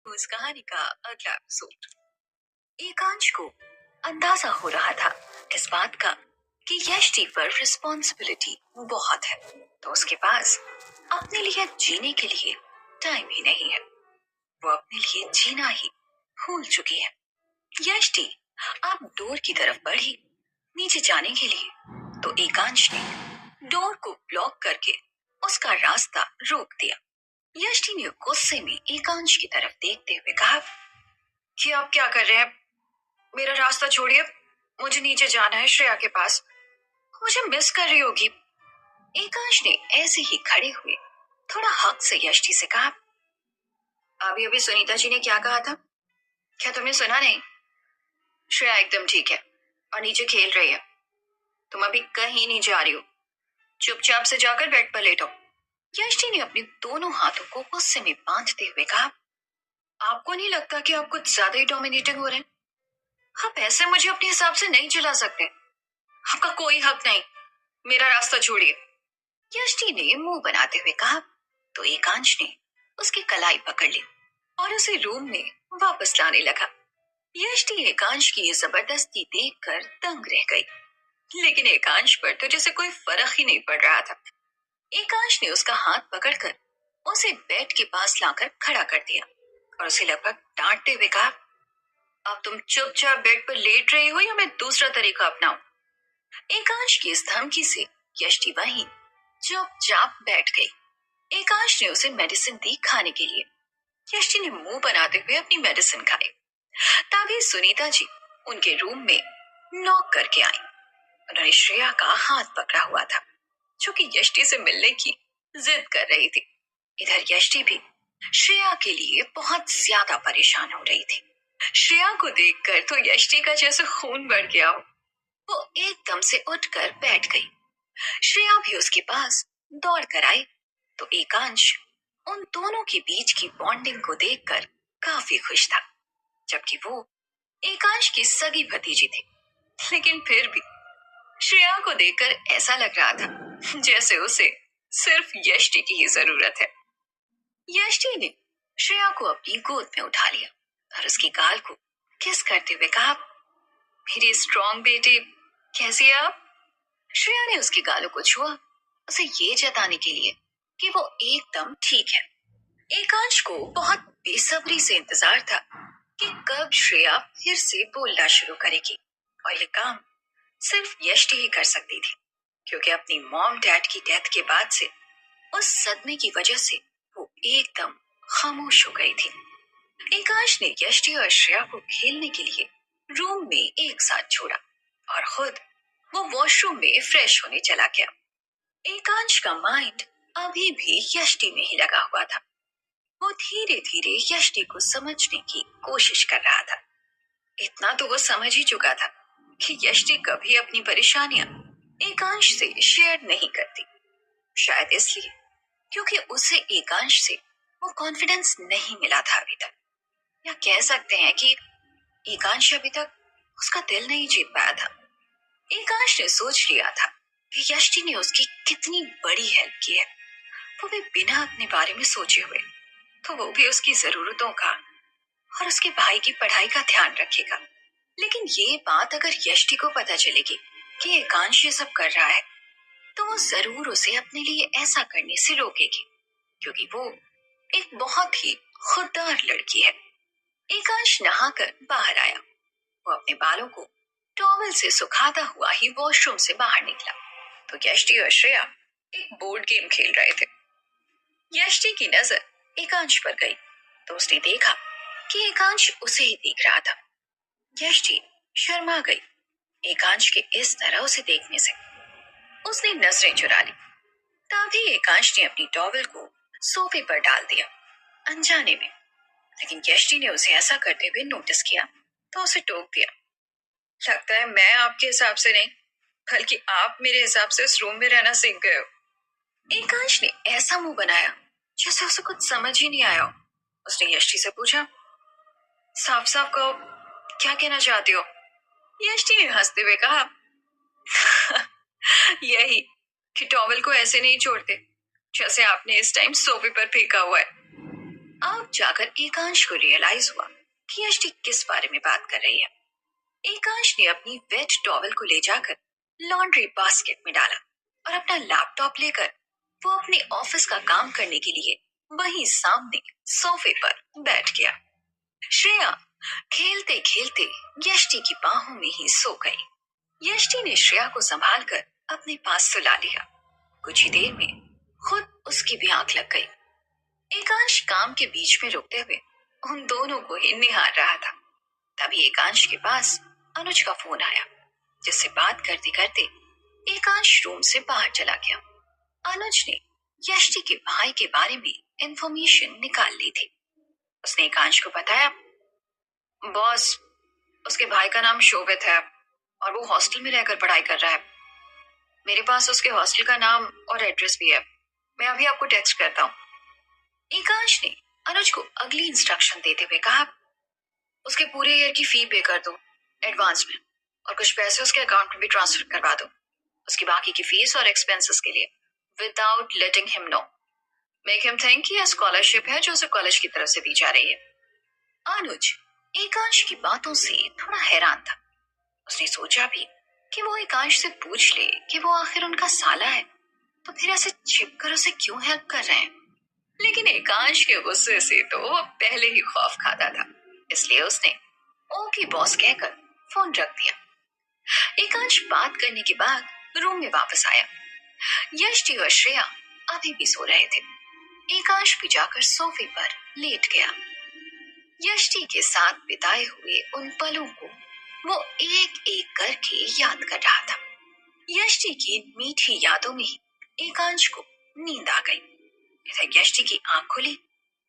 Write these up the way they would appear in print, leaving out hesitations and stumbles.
उस कहानी का अगला एपिसोड। एकांश को अंदाजा हो रहा था इस बात का कि यष्टि पर रिस्पॉन्सिबिलिटी बहुत है, तो उसके पास अपने लिए जीने के लिए टाइम ही नहीं है। वो अपने लिए जीना ही भूल चुकी है। यष्टि अब डोर की तरफ बढ़ी नीचे जाने के लिए, तो एकांश ने डोर को ब्लॉक करके उसका रास्ता रोक दिया। यष्टि ने गुस्से में एकांश की तरफ देखते हुए कहा कि आप क्या कर रहे हैं? मेरा रास्ता छोड़िए, मुझे नीचे जाना है श्रेया के पास, मुझे मिस कर रही होगी। एकांश ने ऐसे ही खड़े हुए थोड़ा हक से यष्टि से कहा, अभी अभी सुनीता जी ने क्या कहा था? क्या तुमने सुना नहीं? श्रेया एकदम ठीक है और नीचे खेल रही है। तुम अभी कहीं नहीं जा रही हो, चुपचाप से जाकर बेड पर लेटो। यष्टि ने अपने दोनों हाथों को गुस्से में बांधते हुए कहा, आपको नहीं लगता कि आप कुछ ज्यादा ही डोमिनेटिंग हो रहे हैं? आप ऐसे मुझे अपने हिसाब से नहीं चला सकते। आपका कोई हक नहीं, मेरा रास्ता छोड़िए। यष्टि ने मुंह बनाते हुए कहा, तो एकांश ने उसकी कलाई पकड़ ली और उसे रूम में वापस लाने लगा। यष्टि एकांश की ये जबरदस्ती देखकर दंग रह गई, लेकिन एकांश पर तो जैसे कोई फर्क ही नहीं पड़ रहा था। एकांश ने उसका हाथ पकड़कर उसे बेड के पास लाकर खड़ा कर दिया और उसे लगभग डांटते हुए कहा, अब तुम चुपचाप बेड पर लेट रही हो या मैं दूसरा तरीका अपनाऊं? एकांश की इस धमकी से यष्टि वहीं चुपचाप बैठ गई। एकांश ने उसे मेडिसिन दी खाने के लिए। यष्टि ने मुंह बनाते हुए अपनी मेडिसिन खाई। तभी सुनीता जी उनके रूम में नॉक करके आई। उन्होंने श्रेया का हाथ पकड़ा हुआ था, जो कि यष्टि से मिलने की जिद कर रही थी। इधर यष्टि भी श्रेया के लिए बहुत ज्यादा परेशान हो रही थी। श्रेया को देखकर तो यष्टि का जैसे खून बढ़ गया हो। वो एकदम से उठकर बैठ गई। श्रेया भी उसके पास दौड़ कर आई, तो एकांश उन दोनों के बीच की बॉन्डिंग को देखकर काफी खुश था, जबकि वो एकांश की सगी भतीजी थी। लेकिन फिर भी श्रेया को देखकर ऐसा लग रहा था जैसे उसे सिर्फ यष्टि की ही जरूरत है। यष्टि ने श्रेया को अपनी गोद में उठा लिया और उसकी गाल को किस करते हुए कहा, मेरी स्ट्रॉन्ग बेटी, कैसी है आप? श्रेया ने उसके गालों को छुआ, उसे ये जताने के लिए कि वो एकदम ठीक है। एकांश को बहुत बेसब्री से इंतजार था कि कब श्रेया फिर से बोलना शुरू करेगी, और ये काम सिर्फ यष्टि ही कर सकती थी, क्योंकि अपनी मॉम डैड की डेथ के बाद से उस सदमे की वजह से वो एकदम खामोश हो गई थी। एकांश ने यष्टि और श्रेया को खेलने के लिए रूम में एक साथ छोड़ा और खुद वो वॉशरूम में फ्रेश होने चला गया। एकांश का माइंड अभी भी यष्टि में ही लगा हुआ था। वो धीरे धीरे यष्टि को समझने की कोशिश कर रहा था। इतना तो वो समझ ही चुका था कि यष्टि कभी अपनी परेशानियां एकांश से शेयर नहीं करती। शायद इसलिए क्योंकि उसे एकांश से वो कॉन्फिडेंस नहीं मिला था अभी तक, या कह सकते हैं कि एकांश अभी तक उसका दिल नहीं जीत पाया था। एकांश ने सोच लिया था कि यष्टि ने उसकी कितनी बड़ी हेल्प की है, वो भी बिना अपने बारे में सोचे हुए, तो वो भी उसकी जरूरतों का और उसके भाई की पढ़ाई का ध्यान रखेगा। लेकिन ये बात अगर यष्टि को पता चलेगी कि एकांश ये सब कर रहा है, तो वो जरूर उसे अपने लिए ऐसा करने से रोकेगी, क्योंकि वो एक बहुत ही खुददार लड़की है। एकांश नहाकर बाहर आया। वो अपने बालों को टॉवल से सुखाता हुआ ही वॉशरूम से बाहर निकला, तो यष्टि और श्रेया एक बोर्ड गेम खेल रहे थे। यष्टि की नजर एकांश पर गई, तो उसने देखा कि एकांश उसे ही देख रहा था। यष्टि शर्मा गई एकांश के इस तरह उसे देखने से। उसने नजरें चुरा ली। तभी एकांश ने अपनी टॉवल को सोफे पर डाल दिया अनजाने में, लेकिन यष्टि ने उसे ऐसा करते हुए नोटिस किया, तो उसे टोक दिया। लगता है मैं आपके हिसाब से नहीं, बल्कि आप मेरे हिसाब से इस रूम में रहना सीख गए हो। एकांश ने ऐसा मुंह बनाया जैसे उसे कुछ समझ ही नहीं आया। उसने यष्टि से पूछा, साफ साफ कहो, क्या कहना चाहती हो? यष्टि ने हंसते हुए कहा, यही कि टॉवल को ऐसे नहीं छोड़ते जैसे आपने इस टाइम सोफे पर फेंका हुआ है। अब जाकर एकांश को रियलाइज हुआ कि यष्टि किस बारे में बात कर रही है। एकांश ने अपनी वेट टॉवल को ले जाकर लॉन्ड्री बास्केट में डाला और अपना लैपटॉप लेकर वो अपने ऑफिस का काम करने के लिए वहीं सामने सोफे पर बैठ गया। श्रेया खेलते खेलते यष्टि की बाहों में ही सो गई। यष्टि ने श्रेया को संभालकर अपने पास सुला लिया। कुछ ही देर में खुद उसकी भी आंख लग गई। एकांश काम के बीच में रुकते हुए उन दोनों को ही निहार रहा था। तभी एकांश के पास अनुज का फोन आया, जिससे बात करते करते एकांश रूम से बाहर चला गया। अनुज ने यष्टि के भाई के बारे में इंफॉर्मेशन निकाल ली थी। उसने एकांश को बताया, बॉस, उसके भाई का नाम शोभित है और वो हॉस्टल में रहकर पढ़ाई कर रहा है। मेरे पास उसके हॉस्टल का नाम और एड्रेस भी है, मैं अभी आपको टेक्स्ट करता हूँ। एकांश ने अनुज को अगली इंस्ट्रक्शन देते हुए कहा, उसके पूरे ईयर की फी पे कर दो एडवांस में और कुछ पैसे उसके अकाउंट में भी ट्रांसफर करवा दो उसकी बाकी की फीस और एक्सपेंसेस के लिए, without letting him know. Make him think कि यह स्कॉलरशिप है जो उसे कॉलेज की तरफ से दी जा रही है। अनुज एकांश की बातों से थोड़ा हैरान था। उसने सोचा भी कि वो एकांश से पूछ ले कि वो आखिर उनका साला है, तो फिर ऐसे छिपकर उसे क्यों हेल्प कर रहे हैं। लेकिन एकांश के गुस्से से तो वो पहले ही खौफ खाता था, इसलिए उसने ओके बॉस कहकर फोन रख दिया। एकांश बात करने के बाद रूम में वापस आया। यष्टि और श्रेया अभी भी सो रहे थे। एकांश भी जाकर सोफे पर लेट गया। यष्टि के साथ बिताए हुए उन पलों को वो एक एक करके याद कर रहा था। यष्टि की मीठी यादों में ही एकांश को नींद आ गई। इधर यष्टि की आंख खुली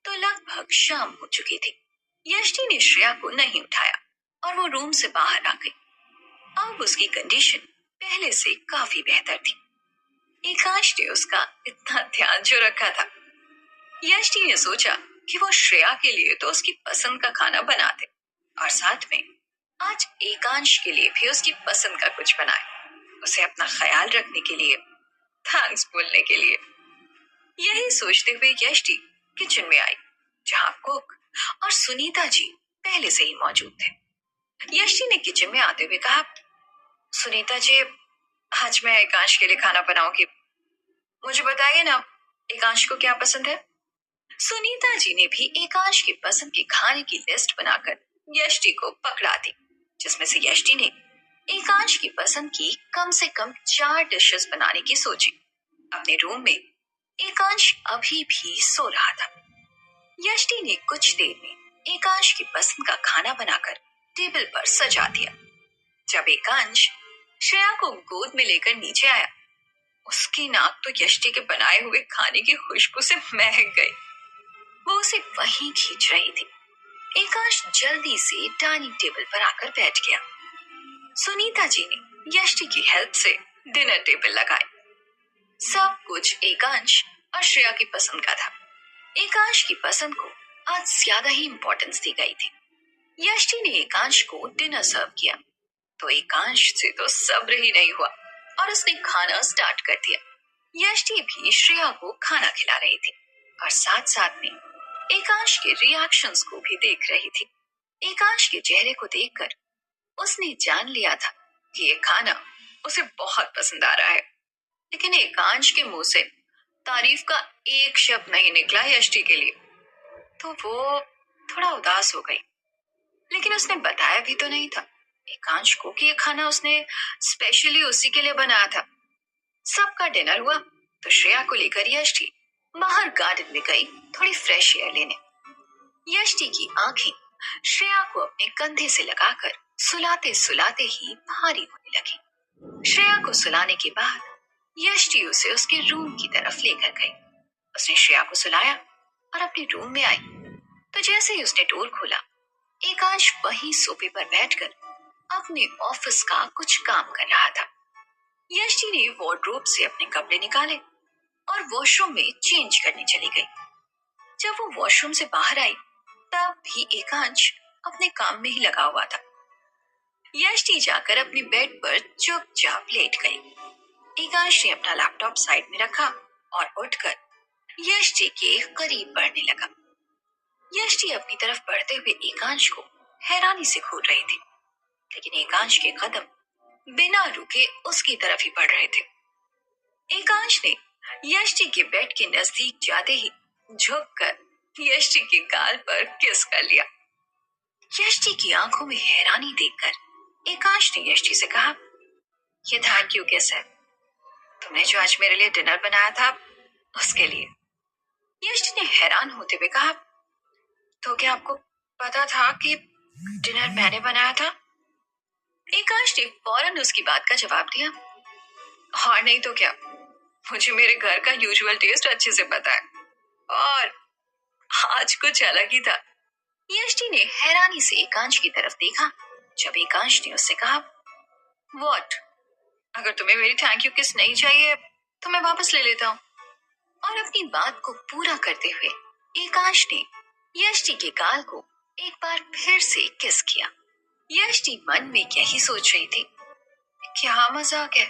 तो लगभग शाम हो चुकी थी। यष्टि ने श्रेया को नहीं उठाया और वो रूम से बाहर आ गई। अब उसकी कंडीशन पहले से काफी बेहतर थी। एकांश ने उसका इतना ध्यान जो रखा था। यष्टि ने सोचा कि वो श्रेया के लिए तो उसकी पसंद का खाना बना दे और साथ में आज एकांश के लिए भी उसकी पसंद का कुछ बनाए, उसे अपना ख्याल रखने के लिए, थैंक्स बोलने के लिए। यही सोचते हुए यष्टि किचन में आई, जहां कुक और सुनीता जी पहले से ही मौजूद थे। यष्टि ने किचन में आते हुए कहा, सुनीता जी, आज मैं एकांश के लिए खाना बनाऊंगी, मुझे बताइए ना एकांश को क्या पसंद है। सुनीता जी ने भी एकांश की पसंद के खाने की लिस्ट बनाकर यष्टि को पकड़ा दी, जिसमें से यष्टि ने एकांश की पसंद की कम से कम 4 डिशेस बनाने की सोची। अपने रूम में एकांश अभी भी सो रहा था। यष्टि ने कुछ देर में एकांश की पसंद का खाना बनाकर टेबल पर सजा दिया। जब एकांश श्रेया को गोद में लेकर नीचे आया, उसकी नाक तो यष्टि के बनाए हुए खाने की खुशबू से महक गई। वो उसे वहीं खींच रही थी। एकांश जल्दी से डाइनिंग टेबल पर आकर बैठ गया। सुनीता जी ने यष्टि की हेल्प से डिनर टेबल लगाए। सब कुछ एकांश और श्रेया की पसंद का था। एकांश की पसंद को आज ज्यादा ही इंपॉर्टेंस दी गई थी। यष्टि ने एकांश को डिनर सर्व किया तो एकांश से तो सब्र ही नहीं हुआ और उसने खाना स्टार्ट कर दिया। यष्टि भी श्रेया को खाना खिला रही थी और साथ साथ में एकांश के रिएक्शंस को भी देख रही थी। एकांश के चेहरे को देखकर उसने जान लिया था कि ये खाना उसे बहुत पसंद आ रहा है। लेकिन एकांश के मुंह से तारीफ का एक शब्द नहीं निकला यष्टि के लिए, तो वो थोड़ा उदास हो गई। लेकिन उसने बताया भी तो नहीं था एकांश को कि ये खाना उसने स्पेशली उसी के लिए बनाया था। सबका डिनर हुआ तो श्रेया को लेकर यष्टि बाहर गार्डन में गई थोड़ी फ्रेश एयर लेने। यष्टि की आंखें श्रेया को अपने कंधे से लगाकर सुलाते सुलाते ही भारी होने लगी। श्रेया को सुलाने के बाद यष्टि उसे उसके रूम की तरफ लेकर गई। उसने श्रेया को सुलाया और अपने रूम में आई तो जैसे ही उसने डोर खोला, एकांश वहीं सोफे पर बैठकर अपने ऑफिस का कुछ काम कर रहा था। यष्टि ने वार्डरोब से अपने कपड़े निकाले और वॉशरूम में चेंज करने चली गई। जब वो वॉशरूम से बाहर आई तब भी एकांश अपने काम में ही लगा हुआ था। यष्टि जाकर अपने बेड पर चुपचाप लेट गई। एकांश ने अपना लैपटॉप साइड में रखा और उठकर यष्टि के करीब बढ़ने लगा। यष्टि अपनी तरफ बढ़ते हुए एकांश को हैरानी से घूर रही थी, लेकिन एकांश के कदम बिना रुके उसकी तरफ ही बढ़ रहे थे। एकांश ने यष्टि के बेड के नजदीक जाते ही झुककर यष्टि के गाल पर किस कर लिया। यष्टि की आंखों में हैरानी देखकर एकांश ने यष्टि से कहा, ये थैंक यू किस है? तुमने जो आज मेरे लिए डिनर बनाया था उसके लिए। यष्टि ने हैरान होते हुए कहा, तो क्या आपको पता था कि डिनर मैंने बनाया था? एकांश ने फौरन उसकी बात का जवाब दिया, और नहीं तो क्या, मुझे मेरे घर का यूजुअल टेस्ट अच्छे से पता है, और आज कुछ अलग ही था। यष्टि ने हैरानी से एकांश की तरफ देखा जब एकांश ने उससे कहा, व्हाट? अगर तुम्हें मेरी थैंक यू किस नहीं चाहिए तो मैं वापस ले लेता हूँ। और अपनी बात को पूरा करते हुए एकांश ने यष्टि के गाल को एक बार फिर से किस किया। यष्टि मन में यही सोच रही थी, क्या मजाक है,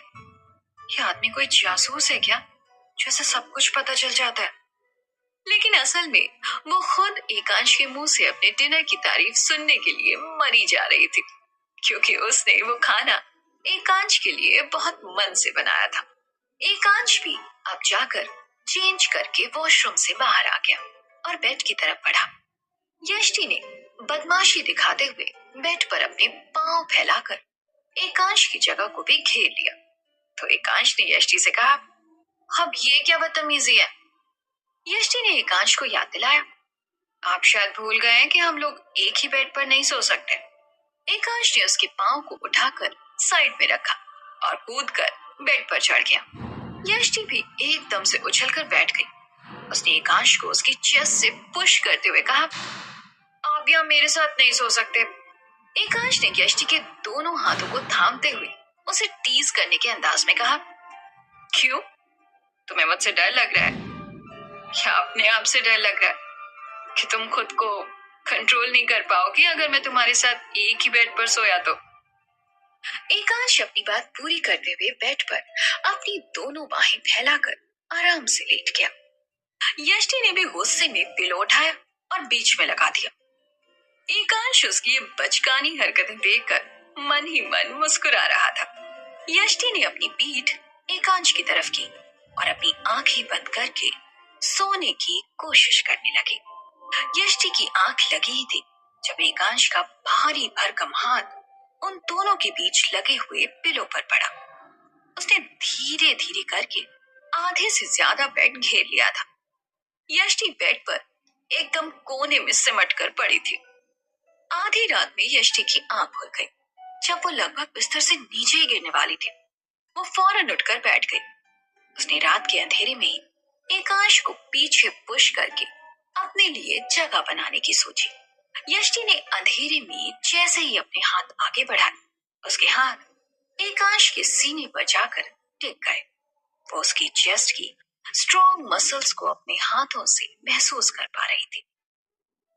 ये आदमी कोई जासूस है क्या, जैसे सब कुछ पता चल जाता है। लेकिन असल में वो खुद एकांश के मुंह से अपने डिनर की तारीफ सुनने के लिए मरी जा रही थी, क्योंकि उसने वो खाना एकांश के लिए बहुत मन से बनाया था। एकांश भी अब जाकर चेंज करके वॉशरूम से बाहर आ गया और बेड की तरफ बढ़ा। यष्टि ने बदमाशी दिखाते हुए बेड पर अपने पांव फैलाकर एकांश की जगह को भी घेर लिया। तो एकांश ने यष्टि से कहा, अब ये क्या बदतमीजी है? यष्टि ने एकांश को याद दिलाया, आप शायद भूल गए हैं कि हम लोग एक ही बेड पर नहीं सो सकते। एकांश ने उसके पांव को उठाकर साइड में रखा और कूदकर बेड पर चढ़ गया। यष्टि भी एकदम से उछलकर बैठ गई। उसने एकांश को उसकी चेस्ट से पुश करते हुए कहा, आप यहाँ मेरे साथ नहीं सो सकते। एकांश ने यष्टि के दोनों हाथों को थामते हुए उसे टीज करने के अंदाज में कहा, क्यों? तुम्हें मुझसे डर लग रहा है? क्या अपने आप से डर लग रहा है कि तुम खुद को कंट्रोल नहीं कर पाओगी अगर मैं तुम्हारे साथ एक ही बेड पर सोया तो? एकांश अपनी बात पूरी करते हुए बेड पर अपनी दोनों बाहें फैलाकर आराम से लेट गया। यष्टि ने भी गुस्से में पिलो उठाया और बीच में लगा दिया। एकांश उसकी ये बचकानी हरकतें देखकर मन ही मन मुस्कुरा रहा था। यष्टि ने अपनी पीठ एकांश की तरफ की और अपनी आंखें बंद करके सोने की कोशिश करने लगी। यष्टि की आंख लगी ही थी जब एकांश का भारी भरकम हाथ उन दोनों के बीच लगे हुए पिलो पर पड़ा। उसने धीरे धीरे करके आधे से ज्यादा बेड घेर लिया था। यष्टि बेड पर एकदम कोने में सिमट कर पड़ी थी। आधी रात में यष्टि की आंख खुल गई। जब वो लगभग बिस्तर से नीचे ही गिरने वाली थी, वो फौरन उठकर बैठ गई। उसने रात के अंधेरे में ही एकांश को पीछे पुश करके अपने लिए जगह बनाने की सोची। यष्टि ने अंधेरे में जैसे ही अपने हाथ आगे बढ़ाए, उसके हाथ एकांश के सीने पर जाकर टिक गए। वो उसकी चेस्ट की स्ट्रॉन्ग मसल्स को अपने हाथों से महसूस कर पा रही थी।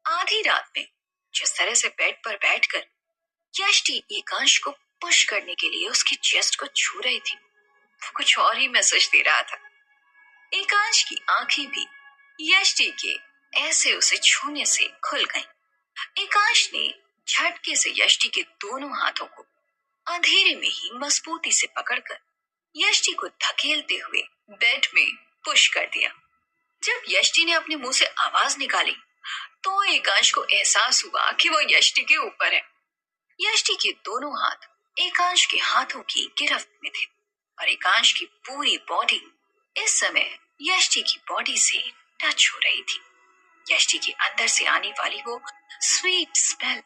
आधी रात में जिस तरह से बेड पर बैठकर यष्टि एकांश को पुश करने के लिए उसकी चेस्ट को छू रही थी, वो कुछ और ही मैसेज दे रहा था। एकांश की आंखें भी यष्टि के ऐसे उसे छूने से खुल गईं। एकांश ने झटके से यष्टि के दोनों हाथों को अंधेरे में ही मजबूती से पकड़कर यष्टि को धकेलते हुए बेड में पुश कर दिया। जब यष्टि ने अपने मुंह से आवाज निकाली तो एकांश को एहसास हुआ कि वो यष्टि के ऊपर है। यष्टि के दोनों हाथ एकांश के हाथों की गिरफ्त में थे और एकांश की पूरी बॉडी इस समय यष्टि की बॉडी से टच हो रही थी। यष्टि के अंदर से आने वाली वो स्वीट स्मेल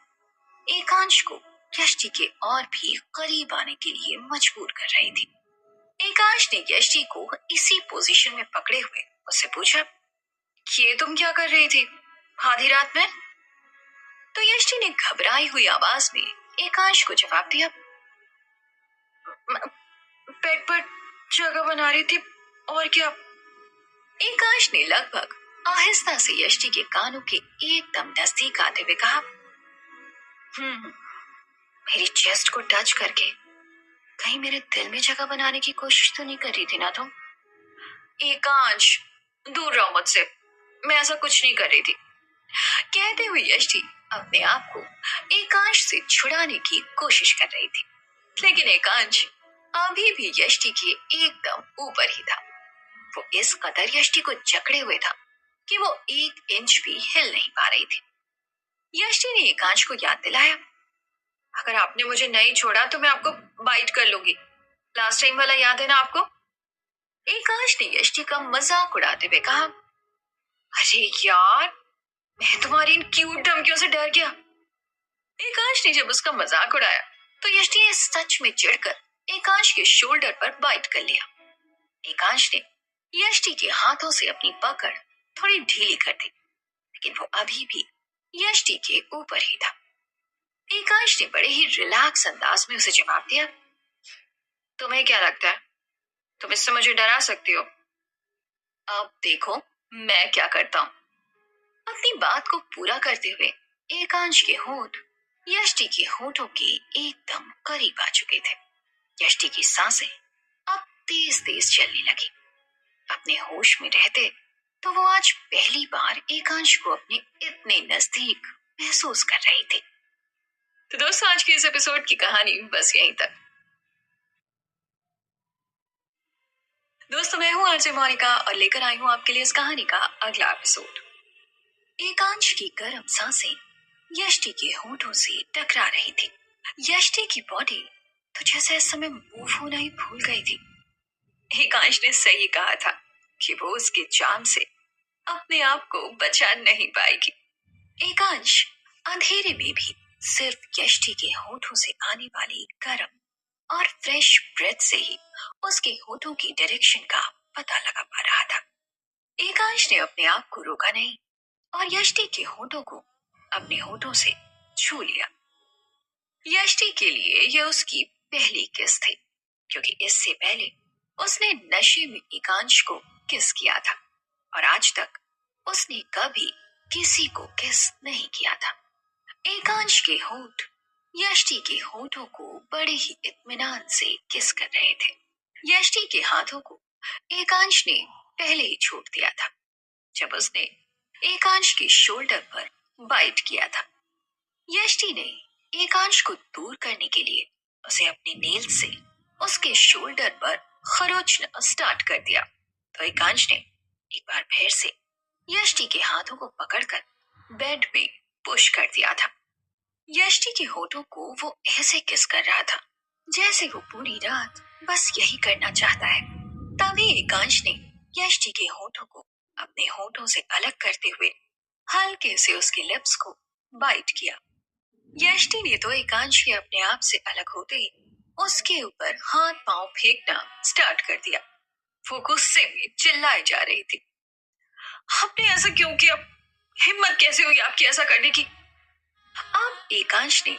एकांश को यष्टि के और भी करीब आने के लिए मजबूर कर रही थी। एकांश ने यष्टि को इसी पोजीशन में पकड़े हुए उससे पूछा, ये तुम क्या कर रही थी आधी रात में? तो यष्टि ने घबराई हुई आवाज में एकांश को जवाब दिया, बेड पर जगह बना रही थी, और क्या? एकांश ने लगभग आहिस्ता से यष्टि के कानों के एकदम नजदीक आते हुए कहा, मेरी चेस्ट को टच करके कहीं मेरे दिल में जगह बनाने की कोशिश तो नहीं कर रही थी ना तुम? एकांश, दूर रहो मुझसे, मैं ऐसा कुछ नहीं कर रही थी। कहते हुए यष्टि अपने आप को एकांश से छुड़ाने की कोशिश कर रही थी, लेकिन एकांश अभी भी यष्टि के एकदम ऊपर ही था। वो इस कदर यष्टि को जकड़े हुए था कि वो 1 इंच भी हिल नहीं पा रही थी। यष्टि ने एकांश को याद दिलाया, अगर आपने मुझे नहीं छोड़ा तो मैं आपको बाइट कर लूंगी। लास्ट टाइम वाला याद है ना आपको? एकांश ने यष्टि का मजाक उड़ाते हुए कहा, अरे यार, मैं तुम्हारी इन क्यूट धमकियों से डर गया। एकांश ने जब उसका मजाक उड़ाया तो यष्टि ने सच में चिढ़कर एकांश के शोल्डर पर बाइट कर लिया। एकांश ने यष्टि के हाथों से अपनी पकड़ थोड़ी ढीली कर दी, लेकिन वो अभी भी यष्टि के ऊपर ही था। एकांश ने बड़े ही रिलैक्स अंदाज में उसे जवाब दिया, तुम्हें क्या लगता है तुम इससे मुझे डरा सकती हो? अब देखो मैं क्या करता हूं। अपनी बात को पूरा करते हुए एकांश के होंठ यष्टि के होठों के एकदम करीब आ चुके थे। यष्टि की सांसें अब तेज तेज चलने लगी। अपने होश में रहते तो वो आज पहली बार एकांश को अपने इतने नजदीक महसूस कर रही थी। तो दोस्तों, आज के इस एपिसोड की कहानी बस यहीं तक। दोस्तों, मैं हूं आरजे मोनिका और लेकर आई हूं आपके लिए इस कहानी का अगला एपिसोड। एकांश की गर्म सांसें यष्टि के होठों से टकरा रही थी। यष्टि की बॉडी तो जैसे इस समय मूव होना ही भूल गई थी। एकांश ने सही कहा था कि वो उसके चार्म से अपने आप को बचा नहीं पाएगी। एकांश अंधेरे में भी सिर्फ यष्टि के होठों से आने वाली गर्म और फ्रेश ब्रेथ से ही उसके होठों की डायरेक्शन का पता लगा पा रहा था। एकांश ने अपने आप को रोका नहीं और यष्टि के होठों को अपने होठों से छू लिया। यष्टि के लिए यह उसकी पहली किस थी, क्योंकि इससे पहले उसने नशे में एकांश को किस किया था और आज तक उसने कभी किसी को किस नहीं किया था। एकांश के होठ यष्टि के होठों को बड़े ही इत्मीनान से किस कर रहे थे। यष्टि के हाथों को एकांश ने पहले ही छोड़ दिया था जब उसने एकांश के शोल्डर पर बाइट किया था। यष्टि ने एकांश को दूर करने के लिए उसे अपने नेल से उसके शोल्डर पर खरोचना स्टार्ट कर दिया, तो एकांश ने एक बार फिर से यष्टि के हाथों को पकड़कर बेड में पुश कर दिया था। यष्टि के होठों को वो ऐसे किस कर रहा था जैसे वो पूरी रात बस यही करना चाहता है। तभी एकांश ने यष्टि के होठों को अपने होठों से अलग करते हुए हल्के से उसके लिप्स को बाइट किया। यष्टि ने तो एकांश के अपने आप से अलग होते ही उसके ऊपर हाथ पांव फेंकना स्टार्ट कर दिया। वो गुस्से में चिल्लाए जा रही थी, आपने ऐसा क्यों किया? हिम्मत कैसे हुई आपकी ऐसा करने की? अब एकांश ने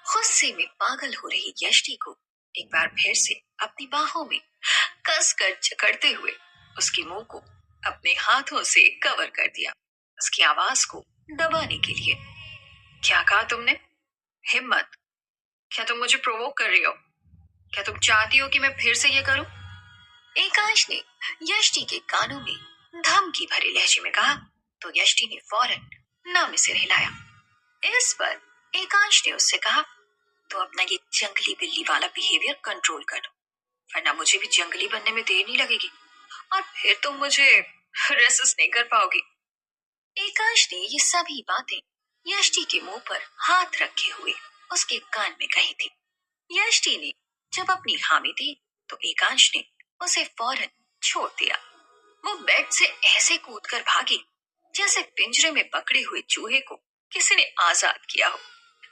गुस्से में पागल हो रही यष्टि को एक बार फिर से अपनी बाहों में कस कर जकड़ते हुए उसके मुंह को अपने हाथों से कवर कर दिया, उसकी आवाज को दबाने के लिए। क्या कहा तुमने? हिम्मत? क्या तुम मुझे प्रोवोक कर रही हो? क्या तुम चाहती हो कि मैं फिर से ये करूं? एकांश ने यष्टि के कानों में धमकी भरे लहजे में कहा, तो यष्टि ने फौरन ना में सिर हिलाया। इस पर एकांश ने उससे कहा, तो अपना ये जंगली बिल्ली वाला बिहेवियर कंट्रोल कर लो, वरना मुझे भी जंगली बनने में देर नहीं लगेगी और फिर तुम मुझे रेसिस्ट नहीं कर पाओगी। एकांश ने ये सभी बातें यष्टि के मुंह पर हाथ रखे हुए उसके कान में कही थी। यष्टि ने जब अपनी हामी दी तो एकांश ने उसे फौरन छोड़ दिया। वो बेड से ऐसे कूदकर भागी जैसे पिंजरे में पकड़े हुए चूहे को किसी ने आजाद किया हो।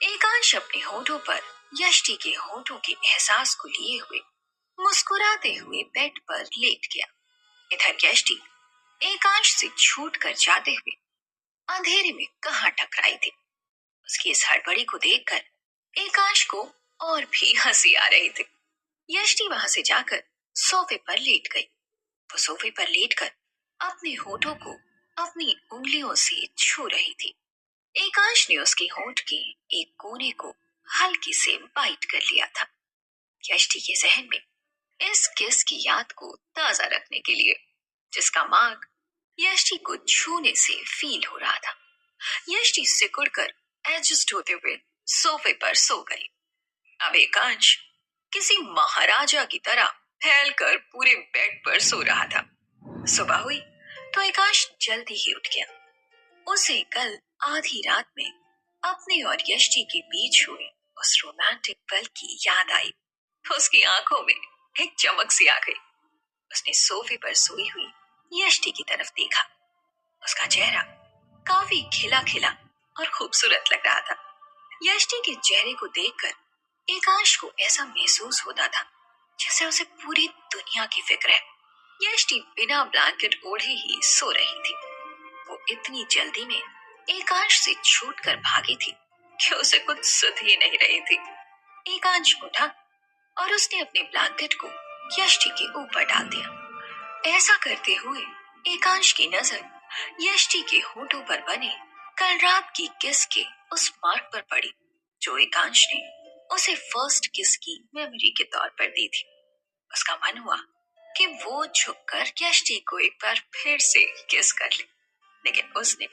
एकांश अपने होठों पर यष्टि के होठों के एहसास को लिए हुए मुस्कुराते हुए बेड पर लेट गया। इधर यष्टि एकांश से छूट कर जाते हुए अंधेरे में कहां टकराई थी। उसकी इस हड़बड़ी को देखकर एकांश को और भी हंसी आ रही थी। यष्टि वहां से जाकर सोफे पर लेट गई। वो सोफे पर लेटकर अपने होठों को अपनी उंगलियों से छू रही थी। एकांश ने उसके होठ के एक कोने को हल्की से बाइट कर लिया था। यष्टि के जहन में इस किस की याद को ताजा रखने के लिए, जिसका मार्ग यष्टि को छूने से फील हो रहा था, यष्टि सिकुड़कर एडजस्ट होते हुए सोफे पर सो गई। अब एकांश किसी महाराजा की तरह फैलकर पूरे बेड पर सो रहा था। सुबह हुई तो एकांश जल्दी ही उठ गया। उसे कल आधी रात में अपने और यष्टि के बीच हुए उस रोमांटिक पल की याद आई। उसकी आंखों में एक चमक सी आ गई। उसने सोफे पर सोई हुई यष्टि की तरफ देखा। उसका चेहरा काफी खिला खिला और खूबसूरत लग रहा था। यष्टि के चेहरे को देखकर एकांश को ऐसा महसूस होता था जैसे उसे पूरी दुनिया की फिक्र है। यष्टि बिना ब्लैंकेट ओढ़े ही सो रही थी। वो इतनी जल्दी में एकांश से छूटकर भागी थी कि उसे कुछ सुध ही नहीं रही थी। एकांश उठा और उसने अपने ब्लैंकेट को यष्टि के ऊपर डाल दिया। ऐसा करते हुए एकांश की नजर यष्टि के होठों पर बने कल रात की किस के उस मार्क पर पड़ी जो एकांश ने उसे फर्स्ट किस की मेमोरी के तौर पर दी थी। उसका मन हुआ कि वो झुककर यष्टि को एक बार फिर से किस कर ले, लेकिन उसने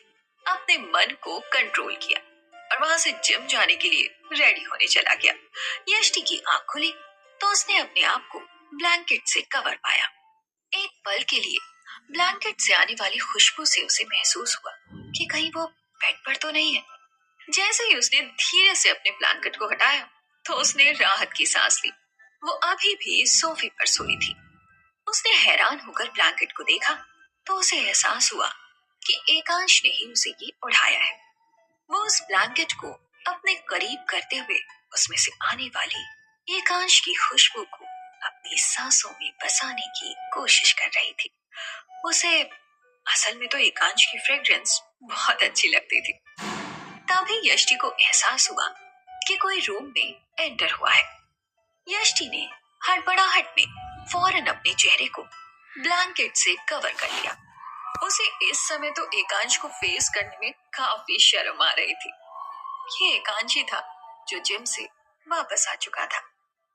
अपने मन को कंट्रोल किया और वहां से जिम जाने के लिए रेडी होने चला गया। यष्टि की आंख खुली तो उसने अपने आप को ब्लैंकेट से कवर पाया। एक पल के लिए ब्लैंकेट से आने वाली खुशबू से उसे महसूस हुआ कि कहीं वो बेड पर तो नहीं है। जैसे ही उसने धीरे से अपने ब्लैंकेट को हटाया तो उसने राहत की सांस ली। वो अभी भी सोफे पर सोई थी। उसने हैरान होकर ब्लैंकेट को देखा तो उसे एहसास हुआ कि एकांश ने ही उसे ये उठाया है। वो उस ब्लैंकेट को अपने करीब करते हुए उसमें से आने वाली एकांश की खुशबू को अपनी सांसों में बसाने की कोशिश कर रही थी। उसे असल में तो एकांश की फ्रेग्रेंस बहुत अच्छी लगती थी। तभी यष्टि को एहसास हुआ कि कोई रूम में एंटर हुआ है। यष्टि ने हड़बड़ाहट में फौरन अपने चेहरे को ब्लैंकेट से कवर कर लिया। उसे इस समय तो एकांश को फेस करने में काफी शर्म आ रही थी। ये एकांश ही था जो जिम से वापस आ चुका था।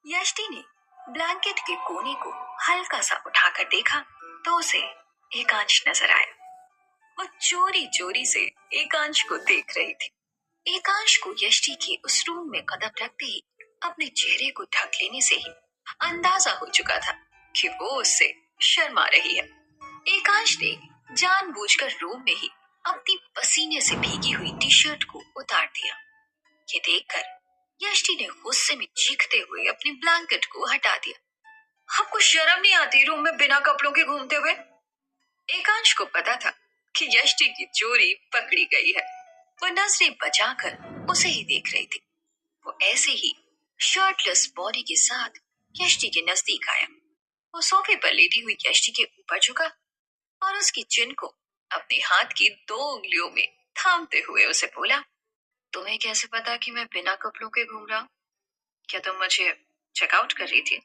यष्टि ने ब्लैंकेट के कोने को हल्का सा उठाकर देखा तो उसे एकांश नजर आया। वो चोरी चोरी से एकांश को देख रही थी। एकांश को यष्टि के उस रूम में कदम रखते ही अपने चेहरे को ढक लेने से ही अंदाजा हो चुका था कि वो उससे शर्मा रही है। एकांश ने जानबूझकर रूम में ही अपनी पसीने से भीगी हुई टी शर्ट को उतार दिया। ये देखकर यष्टि ने गुस्से में चीखते हुए अपनी ब्लैंकेट को हटा दिया। आपको शर्म नहीं आती रूम में बिना कपड़ों के घूमते हुए? एकांश को पता था कि यष्टि की चोरी पकड़ी गई है। वो नजरें बचाकर उसे ही देख रही थी। वो ऐसे ही शर्टलेस बॉडी के साथ यष्टि के नजदीक आया। वो सोफे पर लेटी हुई यष्टि के ऊपर झुका और उसकी चिन को अपने हाथ की 2 उंगलियों में थामते हुए उसे बोला, तुम्हें कैसे पता कि मैं बिना कपड़ों के घूम रहा हूं? क्या तुम मुझे चेकआउट कर रही थी?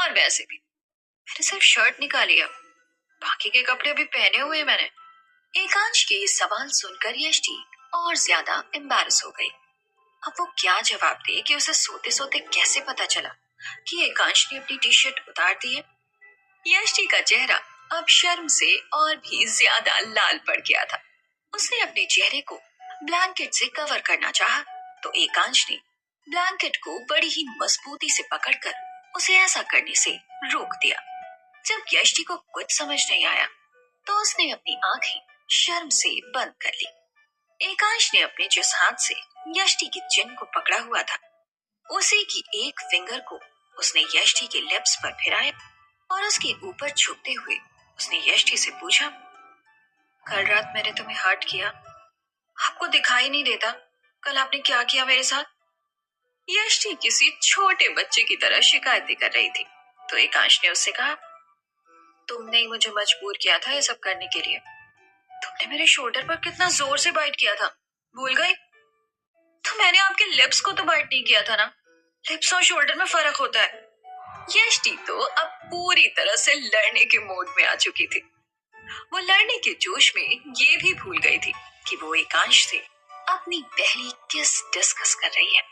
और वैसे भी मैंने सिर्फ शर्ट निकाली है, बाकी के कपड़े भी पहने हुए हैं मैंने। एकांश के ये सवाल सुनकर यष्टि और ज्यादा एम्बैरस हो गई। अब वो क्या जवाब दे कि उसे सोते सोते कैसे पता चला कि एकांश ने अपनी टी शर्ट उतार दी है। यष्टि का चेहरा अब शर्म से और भी ज्यादा लाल पड़ गया था। उसने अपने चेहरे को ब्लैंकेट से कवर करना चाहा तो एकांश ने ब्लैंकेट को बड़ी ही मजबूती से पकड़कर उसे ऐसा करने से रोक दिया। जब यष्टि को कुछ समझ नहीं आया तो उसने अपनी आंखें शर्म से बंद कर ली। एकांश ने अपने जिस हाथ से यष्टि की चिन को पकड़ा हुआ था उसी की एक फिंगर को उसने यष्टि के लिप्स पर फिराया और उसके ऊपर झुकते हुए उसने यष्टि से पूछा, कल रात मैंने तुम्हें हर्ट किया? आपको दिखाई नहीं देता कल आपने क्या किया मेरे साथ? यष्टि किसी छोटे बच्चे की तरह शिकायतें कर रही थी तो एकांश ने उससे कहा, तुमने ही मुझे मजबूर किया था ये सब करने के लिए। तुमने मेरे शोल्डर पर कितना जोर से बाइट किया था, भूल गई? तो मैंने आपके लिप्स को तो बाइट नहीं किया था ना। लिप्स और शोल्डर में फर्क होता है। यष्टि तो अब पूरी तरह से लड़ने के मोड में आ चुकी थी। वो लड़ने के जोश में ये भी भूल गई थी कि वो एकांश से अपनी पहली किस डिस्कस कर रही है।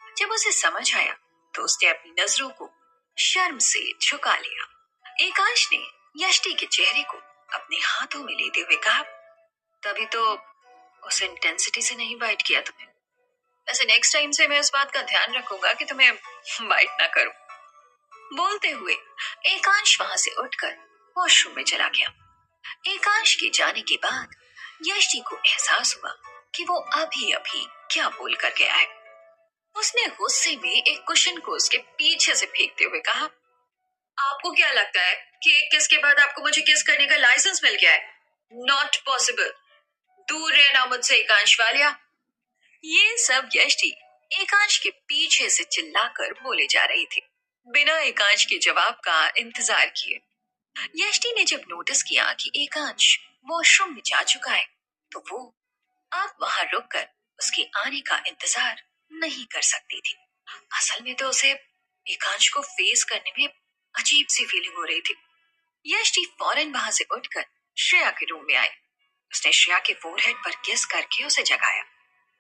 जब उसे समझ आया तो उसने अपनी नजरों को शर्म से झुका लिया। एकांश ने यष्टि के चेहरे को अपने हाथों में लेते हुए कहा, तभी तो उस इंटेंसिटी से नहीं बाइट किया तुम्हें। वैसे नेक्स्ट टाइम से मैं इस बात का ध्यान रखूंगा कि तुम्हें बाइट ना करूं। बोलते हुए एकांश वहां से उठकर वॉशरूम में चला गया। एकांश के जाने के बाद यष्टि को एहसास हुआ कि वो अभी अभी क्या बोल कर गया है। उसने गुस्से में एक कुशन को उसके पीछे से फेंकते हुए कहा, आपको क्या लगता है कि एक किस के बाद आपको मुझे किस करने का लाइसेंस मिल गया है? Not possible. दूर रहना मुझसे एकांश वालिया। ये सब यष्टि एकांश के पीछे से चिल्लाकर बोले जा रही थी, बिना एकांश के जवाब का इंतजार किए। यष्टि ने जब नोटिस किया कि एकांश वॉशरूम में जा चुका है, तो वो अब वहां रुककर उसके आने का इंतजार नहीं कर सकती थी। असल में तो उसे एकांश को फेस करने में अजीब सी फीलिंग हो रही थी। यष्टि फौरन वहां से उठकर श्रेया के रूम में आई। उसने श्रेया के फोरहेड पर किस करके उसे जगाया।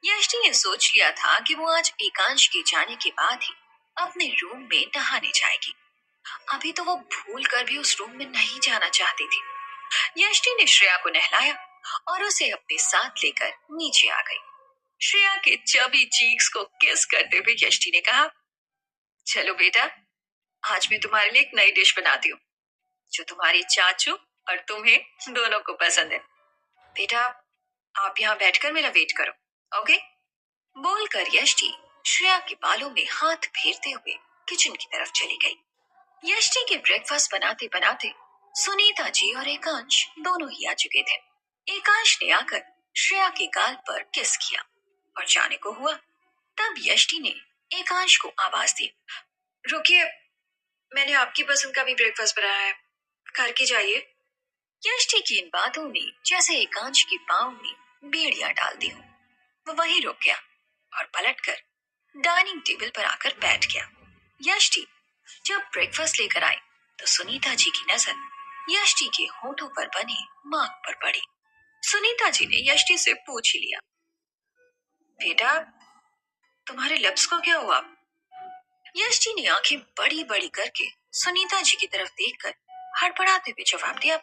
यष्टि ने सोच लिया था कि वो आज एकांश के जाने के बाद ही अपने रूम में नहाने जाएगी। अभी तो वो भूल कर भी उस रूम में नहीं जाना चाहती थी। यष्टि ने श्रेया को नहलाया और उसे अपने साथ लेकर नीचे आ गई। श्रेया के चबी चीक्स को किस करते हुए यष्टि ने कहा, चलो बेटा, आज मैं तुम्हारे लिए एक नई डिश बनाती हूँ जो तुम्हारी चाचू और तुम्हें दोनों को पसंद है। बेटा, आप यहाँ बैठकर मेरा वेट करो, ओके? बोलकर यष्टि श्रेया के बालों में हाथ फेरते हुए किचन की तरफ चली गई। यष्टि के ब्रेकफास्ट बनाते बनाते सुनीता जी और एकांश दोनों ही आ चुके थे। एकांश ने आकर श्रेया के गाल पर किस किया और जाने को हुआ। तब यष्टि ने एकांश को आवाज दी, रुकिए, मैंने आपकी पसंद का भी ब्रेकफास्ट बनाया है, करके जाइए। यष्टि की इन बातों ने जैसे एकांश के पांव में बेड़ियां डाल दी हो। वो वहीं रुक गया और पलटकर डाइनिंग टेबल पर आकर बैठ गया। यष्टि जब ब्रेकफास्ट लेकर आई तो सुनीता जी की नजर यष्टि के होठों पर बने मार्क पर पड़ी। सुनीता जी ने यष्टि से पूछ लिया, बेटा, तुम्हारे लिप्स को क्या हुआ? यष्टि ने आंखें बड़ी बड़ी करके सुनीता जी की तरफ देखकर हड़बड़ाते हुए जवाब दिया,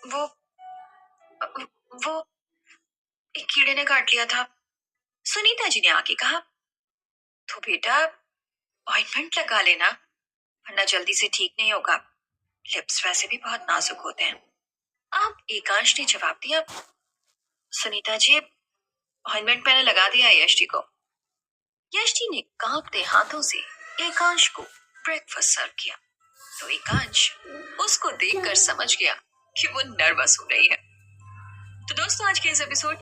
वो वो एक कीड़े ने काट लिया था। सुनीता जी ने आके कहा, तो बेटा ऑइंटमेंट लगा लेना, वरना जल्दी से ठीक नहीं होगा। लिप्स वैसे भी बहुत नाजुक होते हैं। अब एकांश ने जवाब दिया, सुनीता जी, ऑइंटमेंट मैंने लगा दिया है यष्टि को। यष्टि ने कांपते हाथों से एकांश को ब्रेकफास्ट सर्व किया तो एकांश उसको देखकर समझ गया कि वो नर्वस हो रही है। तो दोस्तों, आज के इस एपिसोड